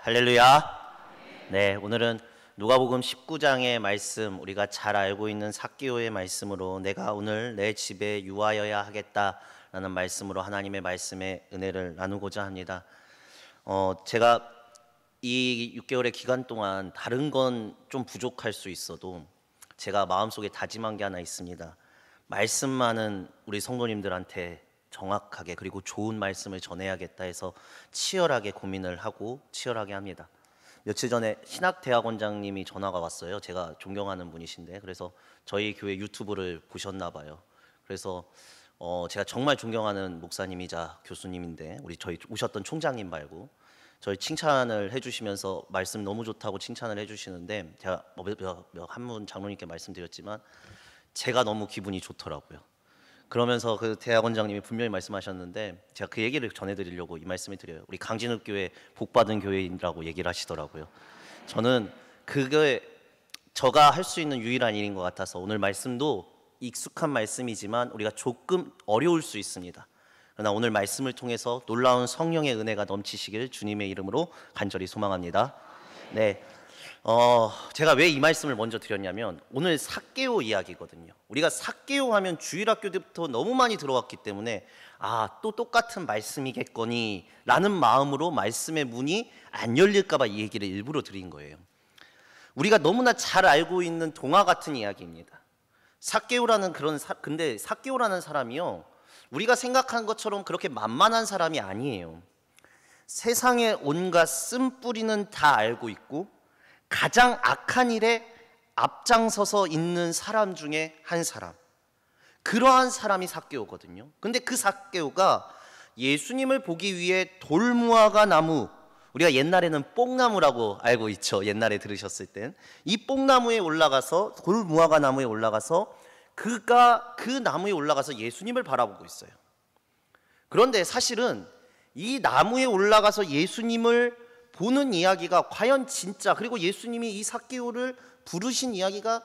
할렐루야. 네, 오늘은 누가복음 19장의 말씀, 우리가 잘 알고 있는 삭개오의 말씀으로 내가 오늘 내 집에 유하여야 하겠다라는 말씀으로 하나님의 말씀의 은혜를 나누고자 합니다. 제가 이 6개월의 기간 동안 다른 건 좀 부족할 수 있어도 제가 마음속에 다짐한 게 하나 있습니다. 말씀만은 우리 성도님들한테 정확하게 그리고 좋은 말씀을 전해야겠다 해서 치열하게 고민을 하고 치열하게 합니다. 며칠 전에 신학대학원장님이 전화가 왔어요. 제가 존경하는 분이신데, 그래서 저희 교회 유튜브를 보셨나 봐요. 그래서 제가 정말 존경하는 목사님이자 교수님인데, 저희 오셨던 총장님 말고 저희 칭찬을 해주시면서 말씀 너무 좋다고 칭찬을 해주시는데, 제가 한 분 장로님께 말씀드렸지만 제가 너무 기분이 좋더라고요. 그러면서 그 대학원장님이 분명히 말씀하셨는데, 제가 그 얘기를 전해드리려고 이 말씀을 드려요. 우리 강진읍 교회 복받은 교회인이라고 얘기를 하시더라고요. 저는 그게 제가 할 수 있는 유일한 일인 것 같아서, 오늘 말씀도 익숙한 말씀이지만 우리가 조금 어려울 수 있습니다. 그러나 오늘 말씀을 통해서 놀라운 성령의 은혜가 넘치시길 주님의 이름으로 간절히 소망합니다. 네. 제가 왜 이 말씀을 먼저 드렸냐면, 오늘 삭개오 이야기거든요. 우리가 삭개오 하면 주일학교 때부터 너무 많이 들어왔기 때문에 또 똑같은 말씀이겠거니 라는 마음으로 말씀의 문이 안 열릴까 봐 이 얘기를 일부러 드린 거예요. 우리가 너무나 잘 알고 있는 동화 같은 이야기입니다. 근데 삭개오라는 사람이요, 우리가 생각한 것처럼 그렇게 만만한 사람이 아니에요. 세상의 온갖 쓴뿌리는 다 알고 있고 가장 악한 일에 앞장서서 있는 사람 중에 한 사람, 그러한 사람이 삭개오거든요. 근데 그 삭개오가 예수님을 보기 위해 돌무화과 나무, 우리가 옛날에는 뽕나무라고 알고 있죠. 옛날에 들으셨을 땐 이 뽕나무에 올라가서, 돌무화과 나무에 올라가서 그가 그 나무에 올라가서 예수님을 바라보고 있어요. 그런데 사실은 이 나무에 올라가서 예수님을 보는 이야기가 과연 진짜, 그리고 예수님이 이 삭개오를 부르신 이야기가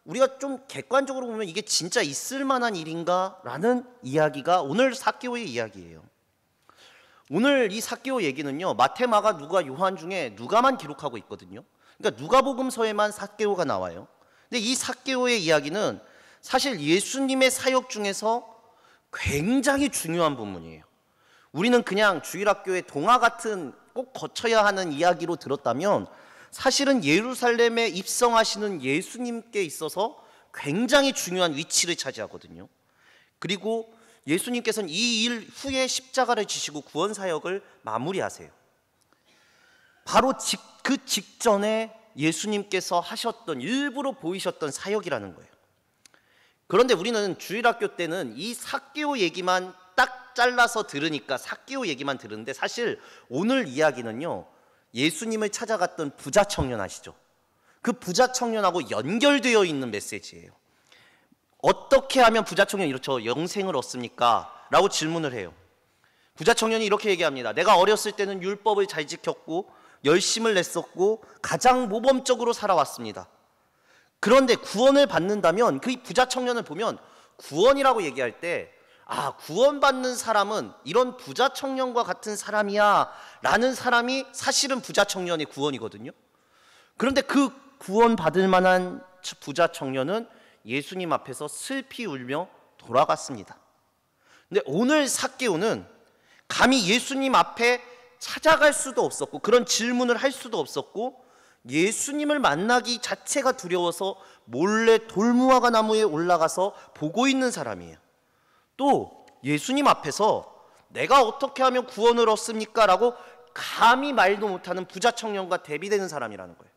우리가 좀 객관적으로 보면 이게 진짜 있을 만한 일인가 라는 이야기가 오늘 삭개오의 이야기예요. 오늘 이 삭개오 얘기는요, 마태, 마가, 누가, 요한 중에 누가만 기록하고 있거든요. 그러니까 누가복음서에만 삭개오가 나와요. 근데 이 삭개오의 이야기는 사실 예수님의 사역 중에서 굉장히 중요한 부분이에요. 우리는 그냥 주일학교의 동화 같은 꼭 거쳐야 하는 이야기로 들었다면, 사실은 예루살렘에 입성하시는 예수님께 있어서 굉장히 중요한 위치를 차지하거든요. 그리고 예수님께서는 이 일 후에 십자가를 지시고 구원 사역을 마무리하세요. 바로 그 직전에 예수님께서 하셨던, 일부러 보이셨던 사역이라는 거예요. 그런데 우리는 주일학교 때는 이 삭개오 얘기만 딱 잘라서 들으니까 삭개오 얘기만 들으는데, 사실 오늘 이야기는요, 예수님을 찾아갔던 부자 청년 아시죠? 그 부자 청년하고 연결되어 있는 메시지예요. 어떻게 하면 부자 청년이 이렇죠, 영생을 얻습니까? 라고 질문을 해요. 부자 청년이 이렇게 얘기합니다. 내가 어렸을 때는 율법을 잘 지켰고 열심을 냈었고 가장 모범적으로 살아왔습니다. 그런데 구원을 받는다면, 그 부자 청년을 보면 구원이라고 얘기할 때, 구원받는 사람은 이런 부자 청년과 같은 사람이야 라는 사람이 사실은 부자 청년의 구원이거든요. 그런데 그 구원받을 만한 부자 청년은 예수님 앞에서 슬피 울며 돌아갔습니다. 근데 오늘 삭개오는 감히 예수님 앞에 찾아갈 수도 없었고 그런 질문을 할 수도 없었고 예수님을 만나기 자체가 두려워서 몰래 돌무화과 나무에 올라가서 보고 있는 사람이에요. 또 예수님 앞에서 내가 어떻게 하면 구원을 얻습니까? 라고 감히 말도 못하는 부자 청년과 대비되는 사람이라는 거예요.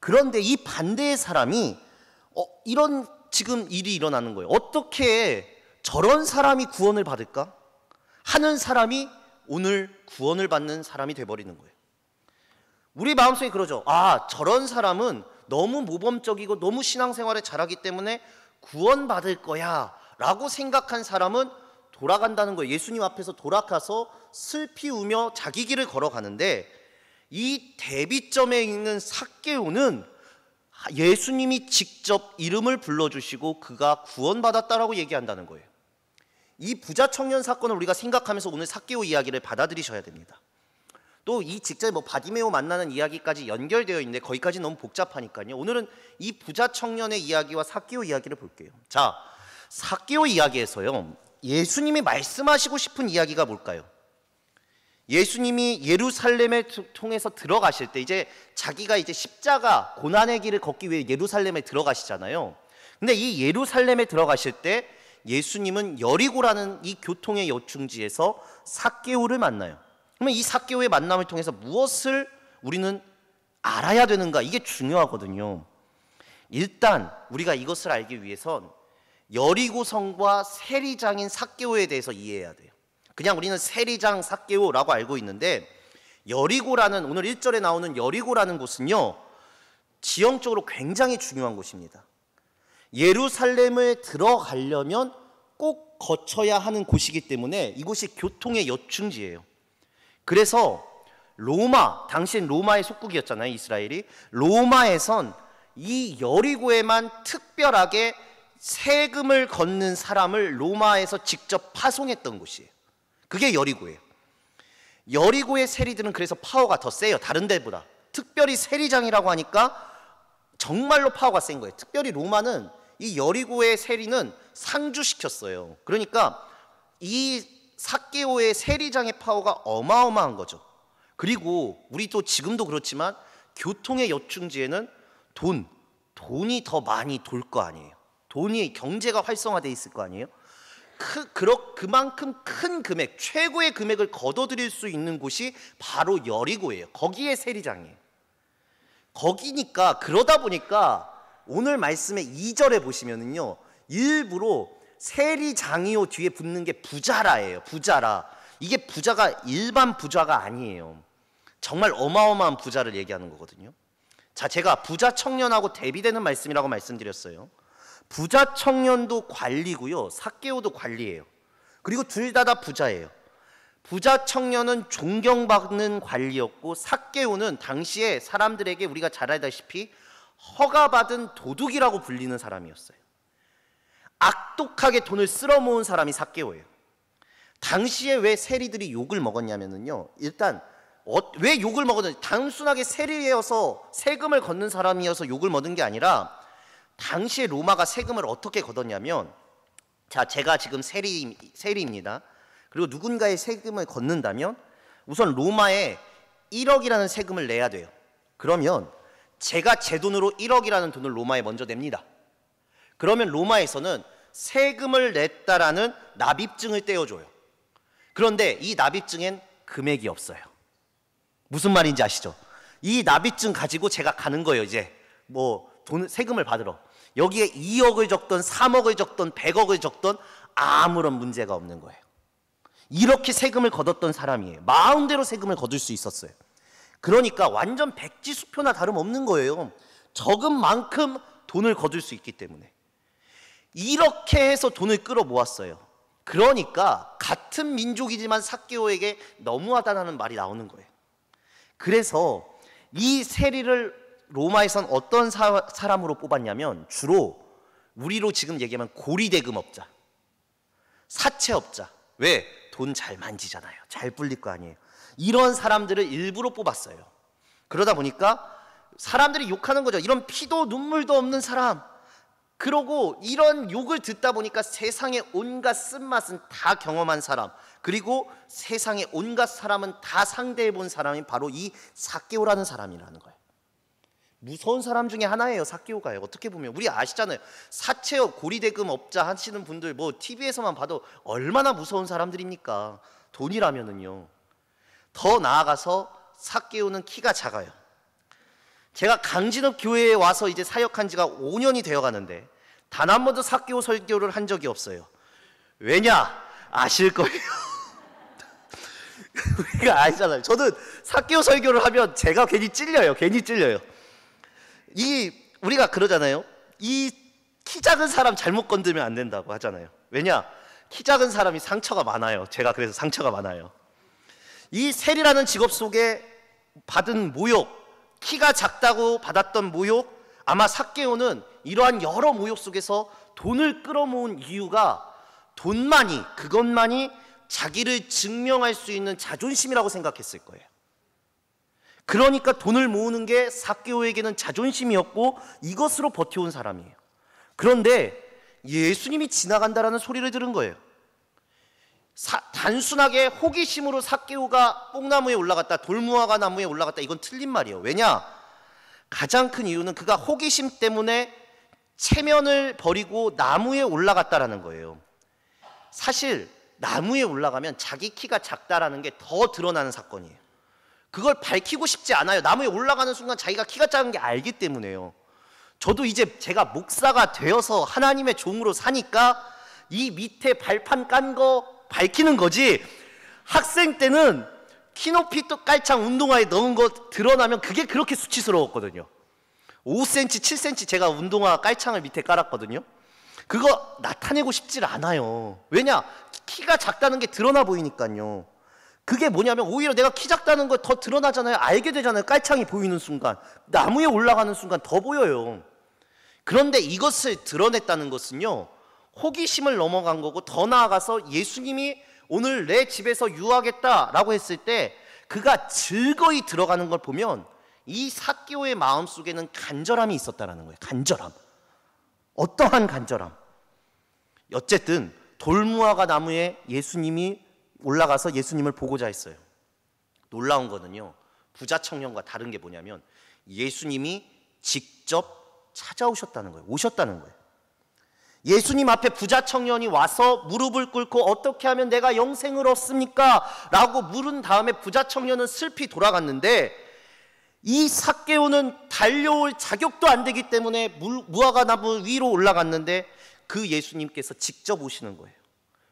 그런데 이 반대의 사람이 이런 지금 일이 일어나는 거예요. 어떻게 저런 사람이 구원을 받을까? 하는 사람이 오늘 구원을 받는 사람이 돼버리는 거예요. 우리 마음속에 그러죠. 저런 사람은 너무 모범적이고 너무 신앙생활에 잘하기 때문에 구원받을 거야 라고 생각한 사람은 돌아간다는 거예요. 예수님 앞에서 돌아가서 슬피 우며 자기 길을 걸어가는데, 이 대비점에 있는 삭개오는 예수님이 직접 이름을 불러주시고 그가 구원받았다라고 얘기한다는 거예요. 이 부자 청년 사건을 우리가 생각하면서 오늘 삭개오 이야기를 받아들이셔야 됩니다. 또 이 직전에 뭐 바디메오 만나는 이야기까지 연결되어 있는데 거기까지 너무 복잡하니까요. 오늘은 이 부자 청년의 이야기와 삭개오 이야기를 볼게요. 자, 삭개오 이야기에서요, 예수님이 말씀하시고 싶은 이야기가 뭘까요? 예수님이 예루살렘을 통해서 들어가실 때 이제 자기가 이제 십자가 고난의 길을 걷기 위해 예루살렘에 들어가시잖아요. 근데 이 예루살렘에 들어가실 때 예수님은 여리고라는 이 교통의 요충지에서 삭개오를 만나요. 그러면 이 삭개오의 만남을 통해서 무엇을 우리는 알아야 되는가? 이게 중요하거든요. 일단 우리가 이것을 알기 위해선 여리고성과 세리장인 삭개오에 대해서 이해해야 돼요. 그냥 우리는 세리장 삭개오라고 알고 있는데, 여리고라는, 오늘 1절에 나오는 여리고라는 곳은요, 지형적으로 굉장히 중요한 곳입니다. 예루살렘을 들어가려면 꼭 거쳐야 하는 곳이기 때문에 이곳이 교통의 요충지예요. 그래서 로마, 당시엔 로마의 속국이었잖아요, 이스라엘이. 로마에선 이 여리고에만 특별하게 세금을 걷는 사람을 로마에서 직접 파송했던 곳이에요. 그게 여리고예요. 여리고의 세리들은 그래서 파워가 더 세요, 다른 데보다. 특별히 세리장이라고 하니까 정말로 파워가 센 거예요. 특별히 로마는 이 여리고의 세리는 상주시켰어요. 그러니까 이 삭개오의 세리장의 파워가 어마어마한 거죠. 그리고 우리도 지금도 그렇지만 교통의 요충지에는 돈이 더 많이 돌 거 아니에요. 돈이, 경제가 활성화되어 있을 거 아니에요. 그만큼 큰 금액, 최고의 금액을 거둬들일 수 있는 곳이 바로 여리고예요. 거기에 세리장이에요. 거기니까, 그러다 보니까 오늘 말씀의 2절에 보시면은요, 일부러 세리장이요 뒤에 붙는 게 부자라예요. 부자라. 이게 부자가 일반 부자가 아니에요. 정말 어마어마한 부자를 얘기하는 거거든요. 자, 제가 부자 청년하고 대비되는 말씀이라고 말씀드렸어요. 부자 청년도 관리고요, 삭개오도 관리예요. 그리고 둘 다 부자예요. 부자 청년은 존경받는 관리였고, 삭개오는 당시에 사람들에게 우리가 잘 알다시피 허가받은 도둑이라고 불리는 사람이었어요. 악독하게 돈을 쓸어 모은 사람이 삭개오예요. 당시에 왜 세리들이 욕을 먹었냐면요, 일단 왜 욕을 먹었는지, 단순하게 세리여서 세금을 걷는 사람이어서 욕을 먹은 게 아니라, 당시에 로마가 세금을 어떻게 걷었냐면, 자, 제가 지금 세리입니다. 그리고 누군가의 세금을 걷는다면 우선 로마에 1억이라는 세금을 내야 돼요. 그러면 제가 제 돈으로 1억이라는 돈을 로마에 먼저 냅니다. 그러면 로마에서는 세금을 냈다라는 납입증을 떼어줘요. 그런데 이 납입증엔 금액이 없어요. 무슨 말인지 아시죠? 이 납입증 가지고 제가 가는 거예요. 이제 세금을 받으러. 여기에 2억을 적던 3억을 적던 100억을 적던 아무런 문제가 없는 거예요. 이렇게 세금을 걷었던 사람이에요. 마음대로 세금을 거둘 수 있었어요. 그러니까 완전 백지수표나 다름없는 거예요. 적은 만큼 돈을 거둘 수 있기 때문에. 이렇게 해서 돈을 끌어 모았어요. 그러니까 같은 민족이지만 삭개오에게 너무하다는 말이 나오는 거예요. 그래서 이 세리를 로마에선 어떤 사람으로 뽑았냐면, 주로 우리로 지금 얘기하면 고리대금업자, 사채업자. 왜? 돈 잘 만지잖아요. 잘 불릴 거 아니에요. 이런 사람들을 일부러 뽑았어요. 그러다 보니까 사람들이 욕하는 거죠. 이런 피도 눈물도 없는 사람. 그러고 이런 욕을 듣다 보니까 세상의 온갖 쓴맛은 다 경험한 사람, 그리고 세상의 온갖 사람은 다 상대해 본 사람이 바로 이 삭개오라는 사람이라는 거예요. 무서운 사람 중에 하나예요, 삭개오가요. 어떻게 보면 우리 아시잖아요. 사채업, 고리대금 업자 하시는 분들 TV에서만 봐도 얼마나 무서운 사람들입니까? 돈이라면은요. 더 나아가서 삭개오는 키가 작아요. 제가 강진읍 교회에 와서 이제 사역한 지가 5년이 되어 가는데 단 한 번도 삭개오 설교를 한 적이 없어요. 왜냐? 아실 거예요. 우리가 아시잖아요. 저는 삭개오 설교를 하면 제가 괜히 찔려요. 우리가 그러잖아요. 이 키 작은 사람 잘못 건드면 안 된다고 하잖아요. 왜냐? 키 작은 사람이 상처가 많아요. 제가 그래서 상처가 많아요. 이 세리라는 직업 속에 받은 모욕, 키가 작다고 받았던 모욕, 아마 삭개오는 이러한 여러 모욕 속에서 돈을 끌어모은 이유가 그것만이 자기를 증명할 수 있는 자존심이라고 생각했을 거예요. 그러니까 돈을 모으는 게 삭개오에게는 자존심이었고 이것으로 버텨온 사람이에요. 그런데 예수님이 지나간다라는 소리를 들은 거예요. 단순하게 호기심으로 삭개오가 뽕나무에 올라갔다, 돌무화과 나무에 올라갔다, 이건 틀린 말이에요. 왜냐? 가장 큰 이유는 그가 호기심 때문에 체면을 버리고 나무에 올라갔다라는 거예요. 사실 나무에 올라가면 자기 키가 작다라는 게 더 드러나는 사건이에요. 그걸 밝히고 싶지 않아요. 나무에 올라가는 순간 자기가 키가 작은 게 알기 때문에요. 저도 이제 제가 목사가 되어서 하나님의 종으로 사니까 이 밑에 발판 깐 거 밝히는 거지, 학생 때는 키높이 또 깔창 운동화에 넣은 거 드러나면 그게 그렇게 수치스러웠거든요. 5cm, 7cm 제가 운동화 깔창을 밑에 깔았거든요. 그거 나타내고 싶질 않아요. 왜냐? 키가 작다는 게 드러나 보이니까요. 그게 뭐냐면 오히려 내가 키 작다는 거 더 드러나잖아요. 알게 되잖아요. 깔창이 보이는 순간, 나무에 올라가는 순간 더 보여요. 그런데 이것을 드러냈다는 것은요, 호기심을 넘어간 거고, 더 나아가서 예수님이 오늘 내 집에서 유하겠다라고 했을 때 그가 즐거이 들어가는 걸 보면 이 삭개오의 마음속에는 간절함이 있었다는 거예요. 간절함. 어떠한 간절함? 어쨌든 돌무화과 나무에 예수님이 올라가서 예수님을 보고자 했어요. 놀라운 거는요, 부자 청년과 다른 게 뭐냐면 예수님이 직접 찾아오셨다는 거예요. 오셨다는 거예요. 예수님 앞에 부자 청년이 와서 무릎을 꿇고 어떻게 하면 내가 영생을 얻습니까? 라고 물은 다음에 부자 청년은 슬피 돌아갔는데, 이 삭개오는 달려올 자격도 안 되기 때문에 무화과 나무 위로 올라갔는데 그 예수님께서 직접 오시는 거예요.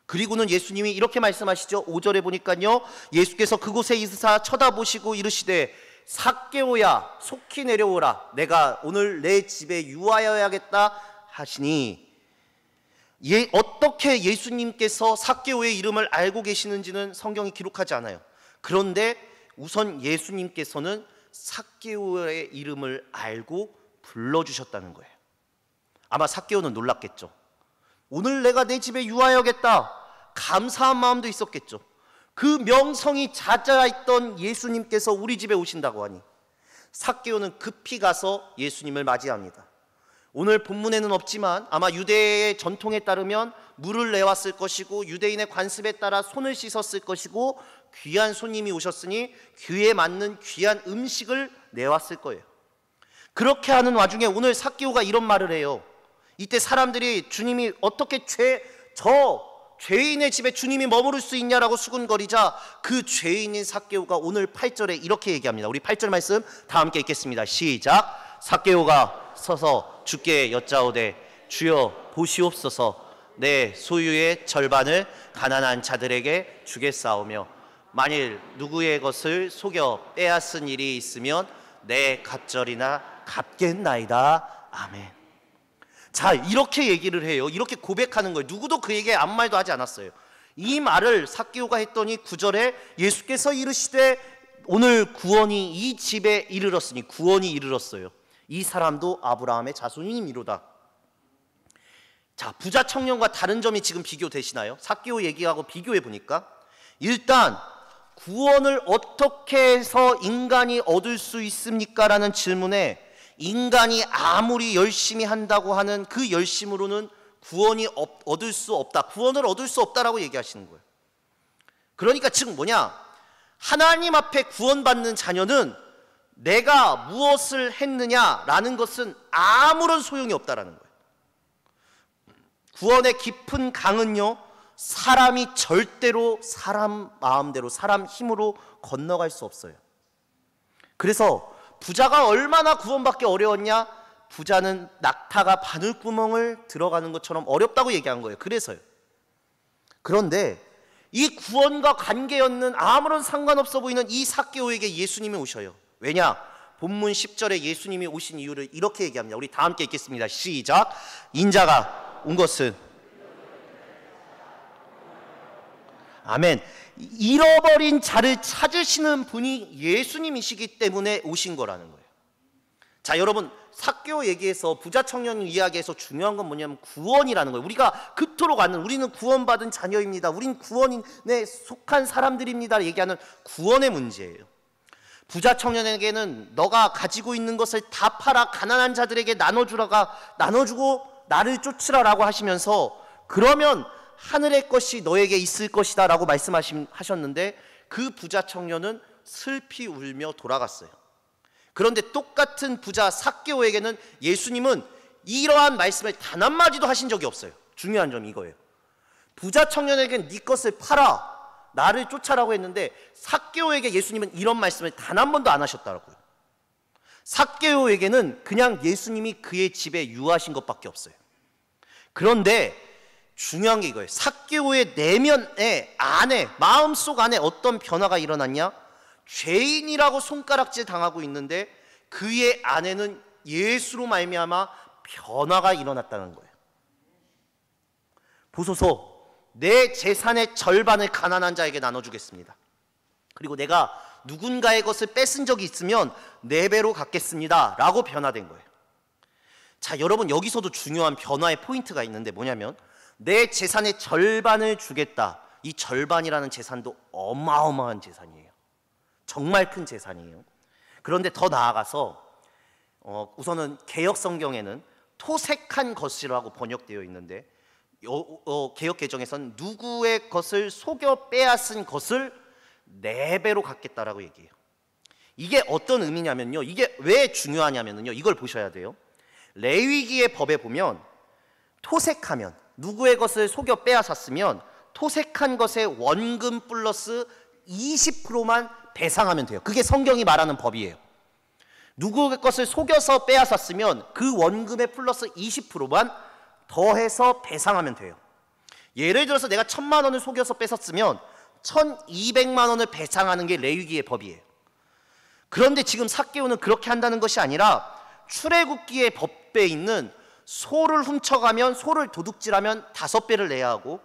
그리고는 예수님이 이렇게 말씀하시죠. 5절에 보니까요, 예수께서 그곳에 있으사 쳐다보시고 이르시되 삭개오야 속히 내려오라, 내가 오늘 내 집에 유하여야겠다 하시니, 어떻게 예수님께서 삭개오의 이름을 알고 계시는지는 성경이 기록하지 않아요. 그런데 우선 예수님께서는 삭개오의 이름을 알고 불러주셨다는 거예요. 아마 삭개오는 놀랐겠죠. 오늘 내가 내 집에 유하여겠다, 감사한 마음도 있었겠죠. 그 명성이 자자했던 예수님께서 우리 집에 오신다고 하니 삭개오는 급히 가서 예수님을 맞이합니다. 오늘 본문에는 없지만 아마 유대의 전통에 따르면 물을 내왔을 것이고 유대인의 관습에 따라 손을 씻었을 것이고 귀한 손님이 오셨으니 귀에 맞는 귀한 음식을 내왔을 거예요. 그렇게 하는 와중에 오늘 삭개오가 이런 말을 해요. 이때 사람들이 주님이 어떻게 죄인의 집에 주님이 머무를 수 있냐라고 수군거리자 그 죄인인 삭개오가 오늘 8절에 이렇게 얘기합니다. 우리 8절 말씀 다 함께 읽겠습니다. 시작. 삭개오가 서서 주께 여짜오되 주여 보시옵소서, 내 소유의 절반을 가난한 자들에게 주겠사오며 만일 누구의 것을 속여 빼앗은 일이 있으면 내 갑절이나 갚겠나이다. 아멘. 자, 이렇게 얘기를 해요. 이렇게 고백하는 거예요. 누구도 그에게 아무 말도 하지 않았어요. 이 말을 삭개오가 했더니 9절에 예수께서 이르시되 오늘 구원이 이 집에 이르렀으니, 구원이 이르렀어요. 이 사람도 아브라함의 자손이니로다. 자, 부자 청년과 다른 점이 지금 비교되시나요? 삭개오 얘기하고 비교해 보니까 일단 구원을 어떻게 해서 인간이 얻을 수 있습니까? 라는 질문에 인간이 아무리 열심히 한다고 하는 그 열심으로는 구원이 얻을 수 없다, 구원을 얻을 수 없다라고 얘기하시는 거예요. 그러니까 즉 뭐냐, 하나님 앞에 구원받는 자녀는 내가 무엇을 했느냐라는 것은 아무런 소용이 없다라는 거예요. 구원의 깊은 강은요, 사람이 절대로 사람 마음대로, 사람 힘으로 건너갈 수 없어요. 그래서 부자가 얼마나 구원받기 어려웠냐? 부자는 낙타가 바늘구멍을 들어가는 것처럼 어렵다고 얘기한 거예요. 그래서요. 그런데 이 구원과 관계없는 아무런 상관없어 보이는 이 삭개오에게 예수님이 오셔요. 왜냐? 본문 10절에 예수님이 오신 이유를 이렇게 얘기합니다. 우리 다 함께 읽겠습니다. 시작. 인자가 온 것은, 아멘, 잃어버린 자를 찾으시는 분이 예수님이시기 때문에 오신 거라는 거예요. 자, 여러분, 삭개오 얘기에서 부자 청년 이야기에서 중요한 건 뭐냐면 구원이라는 거예요. 우리가 그토록 아는, 우리는 구원받은 자녀입니다, 우린 구원에 속한 사람들입니다 얘기하는 구원의 문제예요. 부자 청년에게는 너가 가지고 있는 것을 다 팔아 가난한 자들에게 나눠주고 나를 쫓으라라고 하시면서 그러면 하늘의 것이 너에게 있을 것이다 라고 말씀하셨는데 그 부자 청년은 슬피 울며 돌아갔어요. 그런데 똑같은 부자 삭개오에게는 예수님은 이러한 말씀을 단 한마디도 하신 적이 없어요. 중요한 점이 이거예요. 부자 청년에게는 네 것을 팔아 나를 쫓아라고 했는데 삭개오에게 예수님은 이런 말씀을 단 한 번도 안 하셨더라고요. 삭개오에게는 그냥 예수님이 그의 집에 유하신 것밖에 없어요. 그런데 중요한 게 이거예요. 삭개오의 내면의 안에, 마음속 안에 어떤 변화가 일어났냐? 죄인이라고 손가락질 당하고 있는데 그의 안에는 예수로 말미암아 변화가 일어났다는 거예요. 보소서, 내 재산의 절반을 가난한 자에게 나눠주겠습니다. 그리고 내가 누군가의 것을 뺏은 적이 있으면 4배로 갚겠습니다 라고 변화된 거예요. 자, 여러분, 여기서도 중요한 변화의 포인트가 있는데 뭐냐면 내 재산의 절반을 주겠다. 이 절반이라는 재산도 어마어마한 재산이에요. 정말 큰 재산이에요. 그런데 더 나아가서 우선은 개역 성경에는 토색한 것이라고 번역되어 있는데 개역 개정에서는 누구의 것을 속여 빼앗은 것을 4배로 갚겠다라고 얘기해요. 이게 어떤 의미냐면요, 이게 왜 중요하냐면요, 이걸 보셔야 돼요. 레위기의 법에 보면 토색하면, 누구의 것을 속여 빼앗았으면 토색한 것의 원금 플러스 20%만 배상하면 돼요. 그게 성경이 말하는 법이에요. 누구의 것을 속여서 빼앗았으면 그 원금의 플러스 20%만 더해서 배상하면 돼요. 예를 들어서 내가 1,000만 원을 속여서 뺏었으면 1,200만 원을 배상하는 게 레위기의 법이에요. 그런데 지금 삭개오는 그렇게 한다는 것이 아니라 출애굽기의 법에 있는 소를 훔쳐가면, 소를 도둑질하면 5배를 내야 하고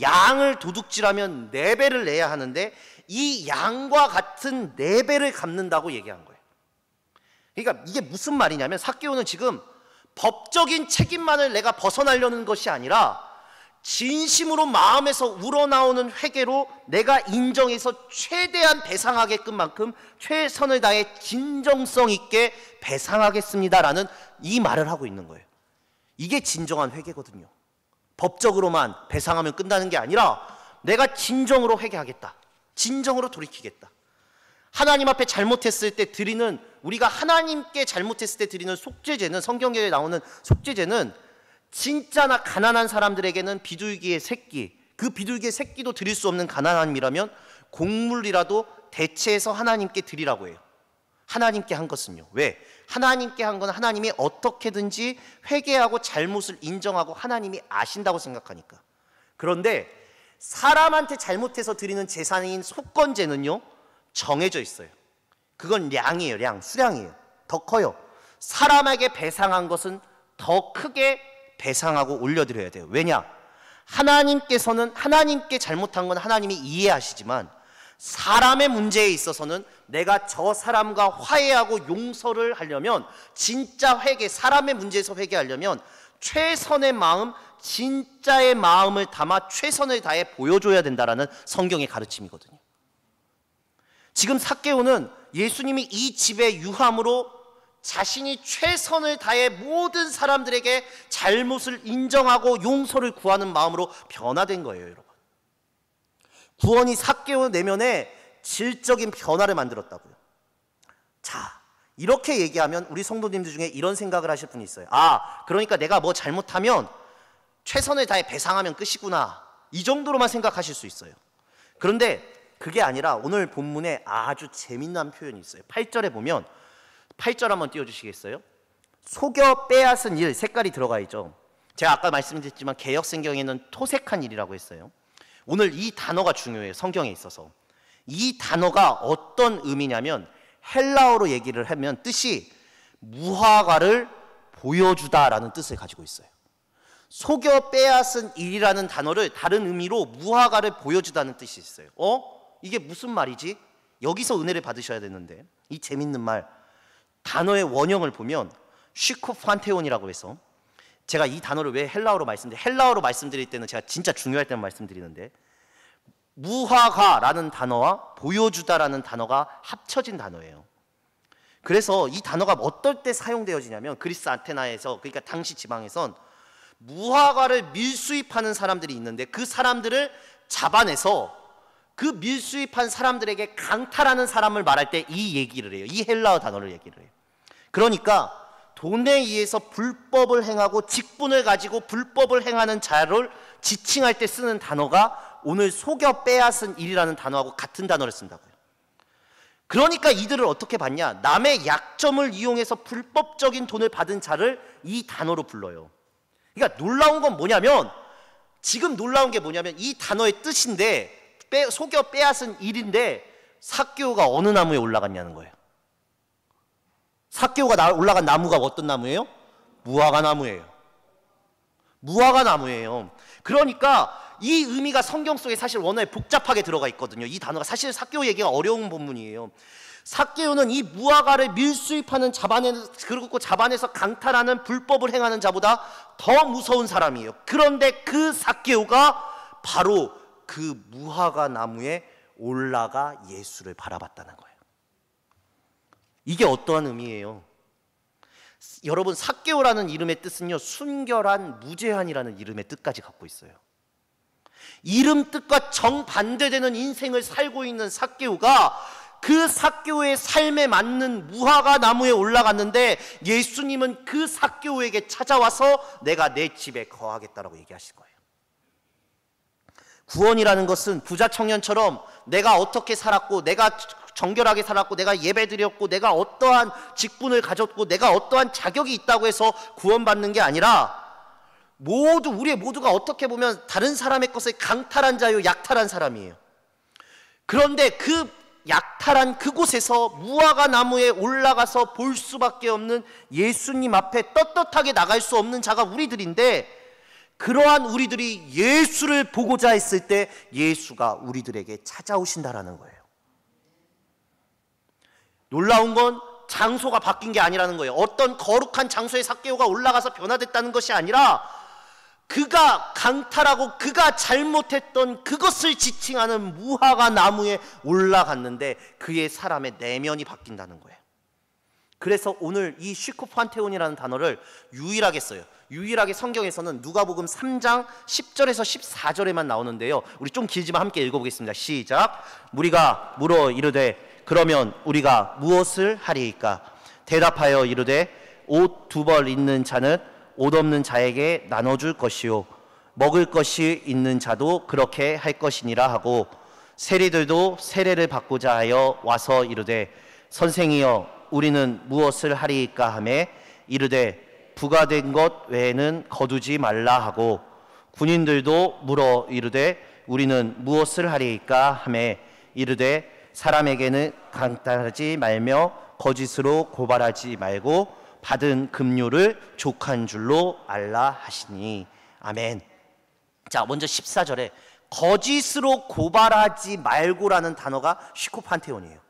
양을 도둑질하면 4배를 내야 하는데 이 양과 같은 4배를 갚는다고 얘기한 거예요. 그러니까 이게 무슨 말이냐면 삭개오는 지금 법적인 책임만을 내가 벗어나려는 것이 아니라 진심으로 마음에서 우러나오는 회개로 내가 인정해서 최대한 배상하게끔 만큼 최선을 다해 진정성 있게 배상하겠습니다라는 이 말을 하고 있는 거예요. 이게 진정한 회개거든요. 법적으로만 배상하면 끝나는 게 아니라 내가 진정으로 회개하겠다. 진정으로 돌이키겠다. 하나님 앞에 잘못했을 때 드리는, 우리가 하나님께 잘못했을 때 드리는 속죄제는, 성경에 나오는 속죄제는 진짜나 가난한 사람들에게는 비둘기의 새끼, 그 비둘기의 새끼도 드릴 수 없는 가난함이라면 곡물이라도 대체해서 하나님께 드리라고 해요. 하나님께 한 것은요. 왜? 하나님께 한 건 하나님이 어떻게든지 회개하고 잘못을 인정하고 하나님이 아신다고 생각하니까. 그런데 사람한테 잘못해서 드리는 제사인 속건제는요, 정해져 있어요. 그건 량이에요. 량, 수량이에요. 더 커요. 사람에게 배상한 것은 더 크게 배상하고 올려드려야 돼요. 왜냐? 하나님께서는 하나님께 잘못한 건 하나님이 이해하시지만 사람의 문제에 있어서는 내가 저 사람과 화해하고 용서를 하려면, 진짜 회개, 사람의 문제에서 회개하려면 최선의 마음, 진짜의 마음을 담아 최선을 다해 보여줘야 된다라는 성경의 가르침이거든요. 지금 삭개오는 예수님이 이 집에 유함으로 자신이 최선을 다해 모든 사람들에게 잘못을 인정하고 용서를 구하는 마음으로 변화된 거예요, 여러분. 구원이 삭개오 내면에 질적인 변화를 만들었다고요. 자, 이렇게 얘기하면 우리 성도님들 중에 이런 생각을 하실 분이 있어요. 아, 그러니까 내가 뭐 잘못하면 최선을 다해 배상하면 끝이구나, 이 정도로만 생각하실 수 있어요. 그런데 그게 아니라 오늘 본문에 아주 재미난 표현이 있어요. 8절에 보면, 8절 한번 띄워주시겠어요? 속여 빼앗은 일, 색깔이 들어가 있죠. 제가 아까 말씀드렸지만 개역성경에는 토색한 일이라고 했어요. 오늘 이 단어가 중요해요. 성경에 있어서. 이 단어가 어떤 의미냐면 헬라어로 얘기를 하면 뜻이 무화과를 보여주다라는 뜻을 가지고 있어요. 속여 빼앗은 일이라는 단어를 다른 의미로 무화과를 보여주다는 뜻이 있어요. 이게 무슨 말이지? 여기서 은혜를 받으셔야 되는데, 이 재밌는 말, 단어의 원형을 보면 쉬코판테온이라고 해서, 제가 이 단어를 왜 헬라어로 말씀드릴 때는 제가 진짜 중요할 때만 말씀드리는데, 무화과라는 단어와 보여주다라는 단어가 합쳐진 단어예요. 그래서 이 단어가 어떨 때 사용되어지냐면 그리스 아테나에서, 그러니까 당시 지방에선 무화과를 밀수입하는 사람들이 있는데 그 사람들을 잡아내서 그 밀수입한 사람들에게 강탈하는 사람을 말할 때 이 얘기를 해요. 이 헬라어 단어를 얘기를 해요. 그러니까 돈에 의해서 불법을 행하고 직분을 가지고 불법을 행하는 자를 지칭할 때 쓰는 단어가 오늘 속여 빼앗은 일이라는 단어하고 같은 단어를 쓴다고요. 그러니까 이들을 어떻게 봤냐? 남의 약점을 이용해서 불법적인 돈을 받은 자를 이 단어로 불러요. 그러니까 놀라운 건 뭐냐면, 지금 놀라운 게 뭐냐면 이 단어의 뜻인데, 속여 빼앗은 일인데 삭개오가 어느 나무에 올라갔냐는 거예요. 삭개오가 올라간 나무가 어떤 나무예요? 무화과 나무예요. 무화과 나무예요. 그러니까 이 의미가 성경 속에 사실 워낙 복잡하게 들어가 있거든요. 이 단어가 사실 삭개오 얘기가 어려운 본문이에요. 삭개오는 이 무화과를 밀수입하는, 그리고 잡아내서 강탈하는, 불법을 행하는 자보다 더 무서운 사람이에요. 그런데 그 삭개오가 바로 그 무화과 나무에 올라가 예수를 바라봤다는 거예요. 이게 어떠한 의미예요? 여러분, 삭개오라는 이름의 뜻은요, 순결한, 무제한이라는 이름의 뜻까지 갖고 있어요. 이름 뜻과 정반대되는 인생을 살고 있는 삭개오가 그 삭개오의 삶에 맞는 무화과 나무에 올라갔는데 예수님은 그 삭개오에게 찾아와서 내가 내 집에 거하겠다라고 얘기하신 거예요. 구원이라는 것은 부자 청년처럼 내가 어떻게 살았고, 내가 정결하게 살았고, 내가 예배드렸고, 내가 어떠한 직분을 가졌고, 내가 어떠한 자격이 있다고 해서 구원받는 게 아니라 우리 모두가 어떻게 보면 다른 사람의 것을 강탈한 자요, 약탈한 사람이에요. 그런데 그 약탈한 그곳에서 무화과 나무에 올라가서 볼 수밖에 없는 예수님 앞에 떳떳하게 나갈 수 없는 자가 우리들인데, 그러한 우리들이 예수를 보고자 했을 때 예수가 우리들에게 찾아오신다라는 거예요. 놀라운 건 장소가 바뀐 게 아니라는 거예요. 어떤 거룩한 장소에 삭개오가 올라가서 변화됐다는 것이 아니라 그가 강탈하고 그가 잘못했던 그것을 지칭하는 무화과 나무에 올라갔는데 그의 사람의 내면이 바뀐다는 거예요. 그래서 오늘 이 슈코판테온이라는 단어를 유일하게 써요. 유일하게 성경에서는 누가복음 3장 10절에서 14절에만 나오는데요, 우리 좀 길지만 함께 읽어보겠습니다. 시작. 무리가 물어 이르되 그러면 우리가 무엇을 하리이까? 대답하여 이르되 옷 2벌 있는 자는 옷 없는 자에게 나눠줄 것이요 먹을 것이 있는 자도 그렇게 할 것이니라 하고, 세리들도 세례를 받고자 하여 와서 이르되 선생이여 우리는 무엇을 하리이까 하매 이르되 부과된 것 외에는 거두지 말라 하고, 군인들도 물어 이르되 우리는 무엇을 하리이까 하매 이르되 사람에게는 강탈하지 말며 거짓으로 고발하지 말고 받은 급료를 족한 줄로 알라 하시니. 아멘. 자, 먼저 14절에 거짓으로 고발하지 말고라는 단어가 슈코판테온이에요.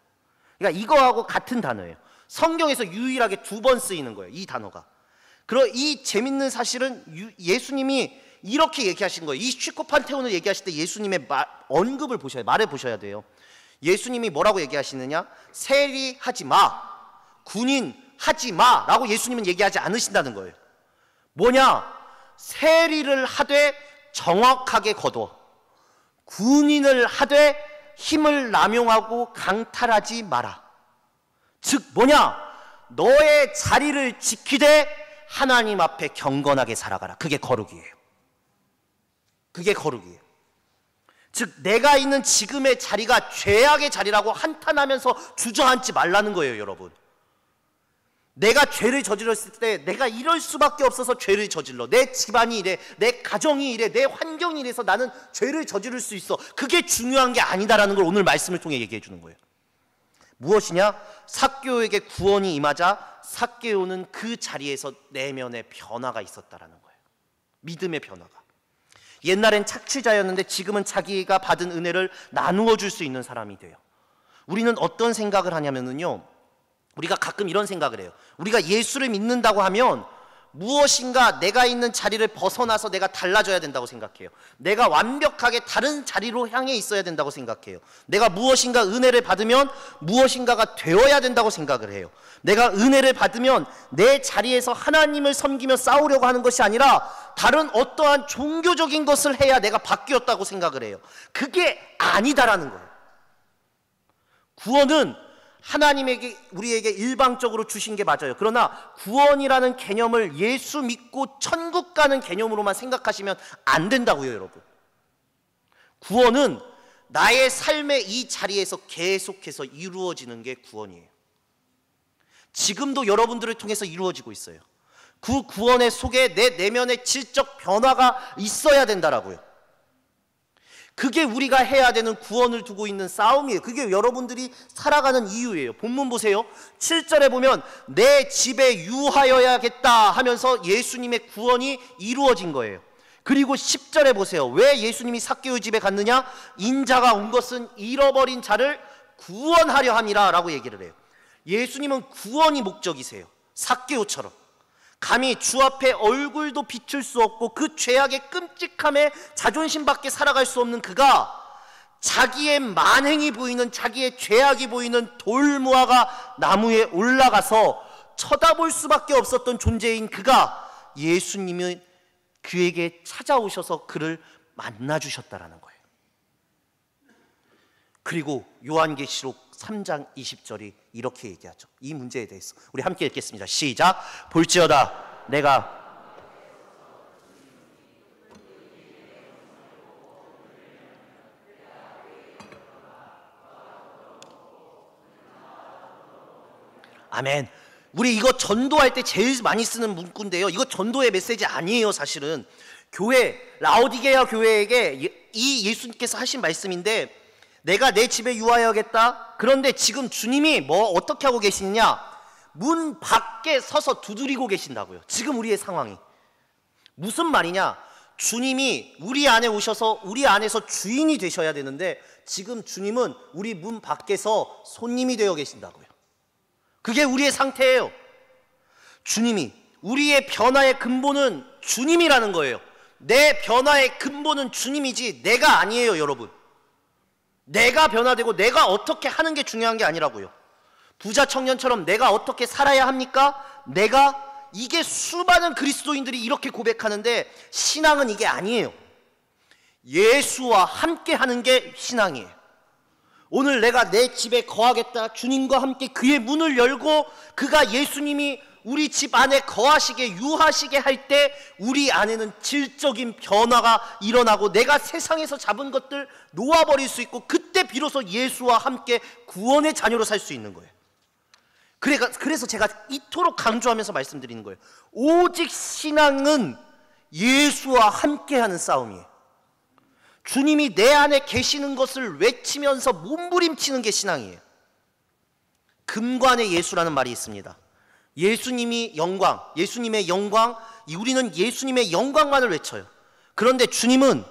그러니까 이거하고 같은 단어예요. 성경에서 유일하게 2번 쓰이는 거예요, 이 단어가. 그리고 이 재밌는 사실은 예수님이 이렇게 얘기하신 거예요. 이 슈코판테온을 얘기하실 때 예수님의 언급을 보셔야, 말을 보셔야 돼요. 예수님이 뭐라고 얘기하시느냐? 세리하지 마, 군인 하지 마 라고 예수님은 얘기하지 않으신다는 거예요. 뭐냐? 세리를 하되 정확하게 거둬, 군인을 하되 힘을 남용하고 강탈하지 마라. 즉 뭐냐? 너의 자리를 지키되 하나님 앞에 경건하게 살아가라. 그게 거룩이에요. 그게 거룩이에요. 즉 내가 있는 지금의 자리가 죄악의 자리라고 한탄하면서 주저앉지 말라는 거예요, 여러분. 내가 죄를 저질렀을 때 내가 이럴 수밖에 없어서 죄를 저질러, 내 집안이 이래, 내 가정이 이래, 내 환경이 이래서 나는 죄를 저지를 수 있어, 그게 중요한 게 아니다라는 걸 오늘 말씀을 통해 얘기해 주는 거예요. 무엇이냐? 삭개오에게 구원이 임하자 삭개오는 그 자리에서 내면의 변화가 있었다라는 거예요. 믿음의 변화가. 옛날엔 착취자였는데 지금은 자기가 받은 은혜를 나누어 줄 수 있는 사람이 돼요. 우리는 어떤 생각을 하냐면요, 우리가 가끔 이런 생각을 해요. 우리가 예수를 믿는다고 하면 무엇인가 내가 있는 자리를 벗어나서 내가 달라져야 된다고 생각해요. 내가 완벽하게 다른 자리로 향해 있어야 된다고 생각해요. 내가 무엇인가 은혜를 받으면 무엇인가가 되어야 된다고 생각을 해요. 내가 은혜를 받으면 내 자리에서 하나님을 섬기며 싸우려고 하는 것이 아니라 다른 어떠한 종교적인 것을 해야 내가 바뀌었다고 생각을 해요. 그게 아니다라는 거예요. 구원은 하나님에게 우리에게 일방적으로 주신 게 맞아요. 그러나 구원이라는 개념을 예수 믿고 천국 가는 개념으로만 생각하시면 안 된다고요, 여러분. 구원은 나의 삶의 이 자리에서 계속해서 이루어지는 게 구원이에요. 지금도 여러분들을 통해서 이루어지고 있어요. 그 구원의 속에 내 내면의 질적 변화가 있어야 된다라고요. 그게 우리가 해야 되는 구원을 두고 있는 싸움이에요. 그게 여러분들이 살아가는 이유예요. 본문 보세요. 7절에 보면 내 집에 유하여야겠다 하면서 예수님의 구원이 이루어진 거예요. 그리고 10절에 보세요. 왜 예수님이 삭개오 집에 갔느냐? 인자가 온 것은 잃어버린 자를 구원하려 함이라 라고 얘기를 해요. 예수님은 구원이 목적이세요. 삭개오처럼. 감히 주 앞에 얼굴도 비출 수 없고 그 죄악의 끔찍함에 자존심밖에 살아갈 수 없는 그가 자기의 만행이 보이는, 자기의 죄악이 보이는 돌무화과 나무에 올라가서 쳐다볼 수밖에 없었던 존재인 그가, 예수님이 그에게 찾아오셔서 그를 만나주셨다라는 거예요. 그리고 요한계시록 3장 20절이 이렇게 얘기하죠. 이 문제에 대해서 우리 함께 읽겠습니다. 시작. 볼지어다 내가 아멘. 우리 이거 전도할 때 제일 많이 쓰는 문구인데요, 이거 전도의 메시지 아니에요. 사실은 교회, 라오디게아 교회에게 이 예수님께서 하신 말씀인데, 내가 내 집에 유하여야겠다. 그런데 지금 주님이 어떻게 하고 계시느냐? 문 밖에 서서 두드리고 계신다고요. 지금 우리의 상황이 무슨 말이냐? 주님이 우리 안에 오셔서 우리 안에서 주인이 되셔야 되는데 지금 주님은 우리 문 밖에서 손님이 되어 계신다고요. 그게 우리의 상태예요. 주님이, 우리의 변화의 근본은 주님이라는 거예요. 내 변화의 근본은 주님이지 내가 아니에요, 여러분. 내가 변화되고 내가 어떻게 하는 게 중요한 게 아니라고요. 부자 청년처럼 내가 어떻게 살아야 합니까? 이게 수많은 그리스도인들이 이렇게 고백하는데 신앙은 이게 아니에요. 예수와 함께 하는 게 신앙이에요. 오늘 내가 내 집에 거하겠다. 주님과 함께 그의 문을 열고 그가 예수님이 우리 집 안에 거하시게, 유하시게 할 때 우리 안에는 질적인 변화가 일어나고 내가 세상에서 잡은 것들 놓아버릴 수 있고, 그때 비로소 예수와 함께 구원의 자녀로 살 수 있는 거예요. 그래서 제가 이토록 강조하면서 말씀드리는 거예요. 오직 신앙은 예수와 함께하는 싸움이에요. 주님이 내 안에 계시는 것을 외치면서 몸부림치는 게 신앙이에요. 금관의 예수라는 말이 있습니다. 예수님의 영광, 우리는 예수님의 영광만을 외쳐요. 그런데 주님은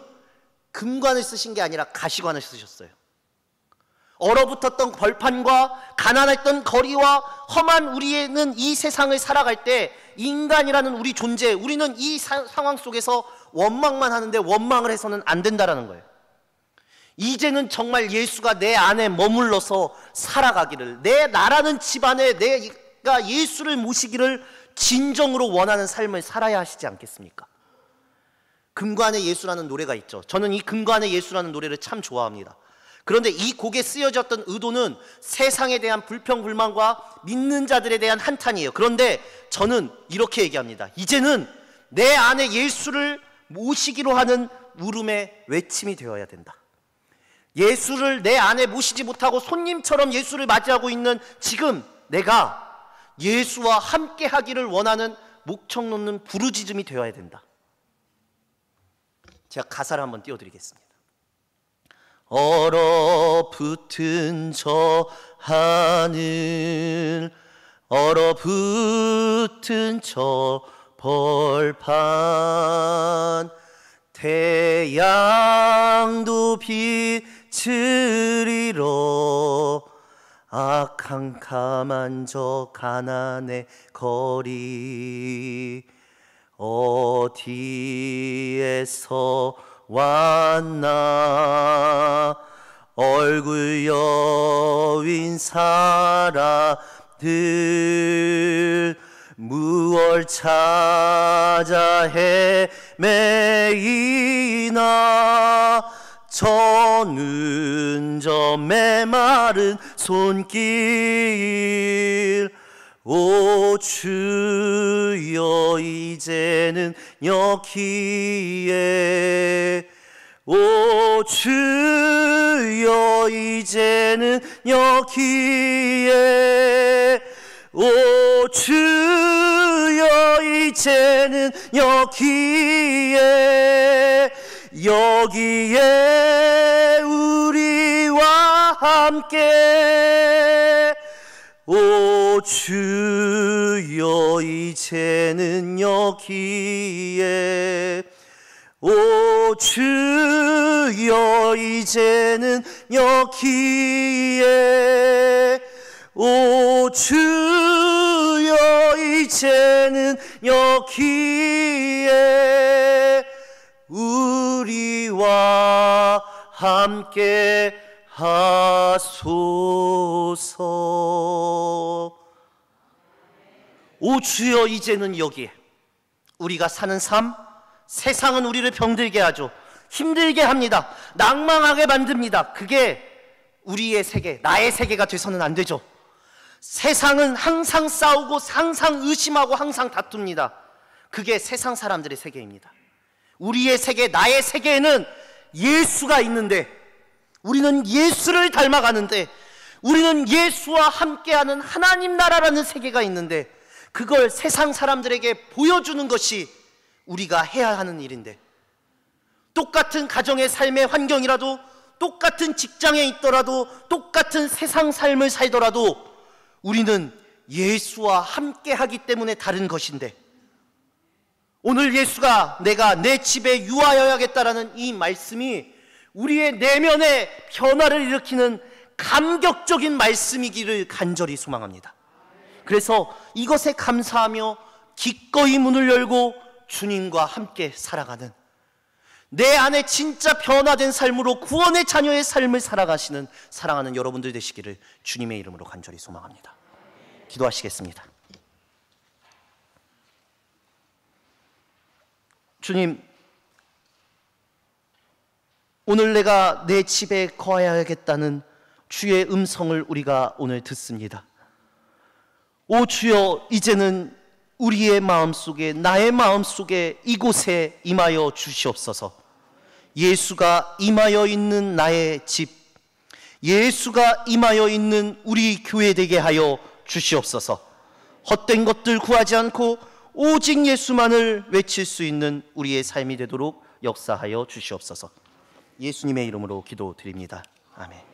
금관을 쓰신 게 아니라 가시관을 쓰셨어요. 얼어붙었던 벌판과 가난했던 거리와 험한 우리는 이 세상을 살아갈 때 인간이라는 우리 존재, 우리는 이 상황 속에서 원망만 하는데 원망을 해서는 안 된다라는 거예요. 이제는 정말 예수가 내 안에 머물러서 살아가기를, 내 나라는 집안에 내가 예수를 모시기를 진정으로 원하는 삶을 살아야 하시지 않겠습니까? 금관의 예수라는 노래가 있죠. 저는 이 금관의 예수라는 노래를 참 좋아합니다. 그런데 이 곡에 쓰여졌던 의도는 세상에 대한 불평불만과 믿는 자들에 대한 한탄이에요. 그런데 저는 이렇게 얘기합니다. 이제는 내 안에 예수를 모시기로 하는 울음의 외침이 되어야 된다. 예수를 내 안에 모시지 못하고 손님처럼 예수를 맞이하고 있는 지금 내가 예수와 함께 하기를 원하는 목청 놓는 부르짖음이 되어야 된다. 제가 가사를 한번 띄워드리겠습니다. 얼어붙은 저 하늘, 얼어붙은 저 벌판, 태양도 빛을 잃어 캄캄한 저 가난의 거리, 어디에서 왔나 얼굴 여윈 사람들 무얼 찾아 헤매이나 저는 저 메마른 손길 오 주여 이제는 여기에 오 주여 이제는 여기에 오 주여 이제는 여기에 여기에 우리와 함께 오 주여 이제는 여기에 오 주여 이제는 여기에 오 주여 이제는 여기에 우리와 함께 하소서. 오 주여 이제는 여기에 우리가 사는 삶 세상은 우리를 병들게 하죠. 힘들게 합니다. 낭망하게 만듭니다. 그게 우리의 세계, 나의 세계가 돼서는 안 되죠. 세상은 항상 싸우고 항상 의심하고 항상 다툽니다. 그게 세상 사람들의 세계입니다. 우리의 세계, 나의 세계에는 예수가 있는데 우리는 예수를 닮아가는데 우리는 예수와 함께하는 하나님 나라라는 세계가 있는데 그걸 세상 사람들에게 보여주는 것이 우리가 해야 하는 일인데 똑같은 가정의 삶의 환경이라도 똑같은 직장에 있더라도 똑같은 세상 삶을 살더라도 우리는 예수와 함께하기 때문에 다른 것인데 오늘 예수가 내가 내 집에 유하여야겠다라는 이 말씀이 우리의 내면에 변화를 일으키는 감격적인 말씀이기를 간절히 소망합니다. 그래서 이것에 감사하며 기꺼이 문을 열고 주님과 함께 살아가는 내 안에 진짜 변화된 삶으로 구원의 자녀의 삶을 살아가시는 사랑하는 여러분들 되시기를 주님의 이름으로 간절히 소망합니다. 기도하시겠습니다. 주님, 오늘 내가 내 집에 거하여야겠다는 주의 음성을 우리가 오늘 듣습니다. 오 주여, 이제는 우리의 마음속에, 나의 마음속에 이곳에 임하여 주시옵소서. 예수가 임하여 있는 나의 집, 예수가 임하여 있는 우리 교회 되게 하여 주시옵소서. 헛된 것들 구하지 않고 오직 예수만을 외칠 수 있는 우리의 삶이 되도록 역사하여 주시옵소서. 예수님의 이름으로 기도드립니다. 아멘.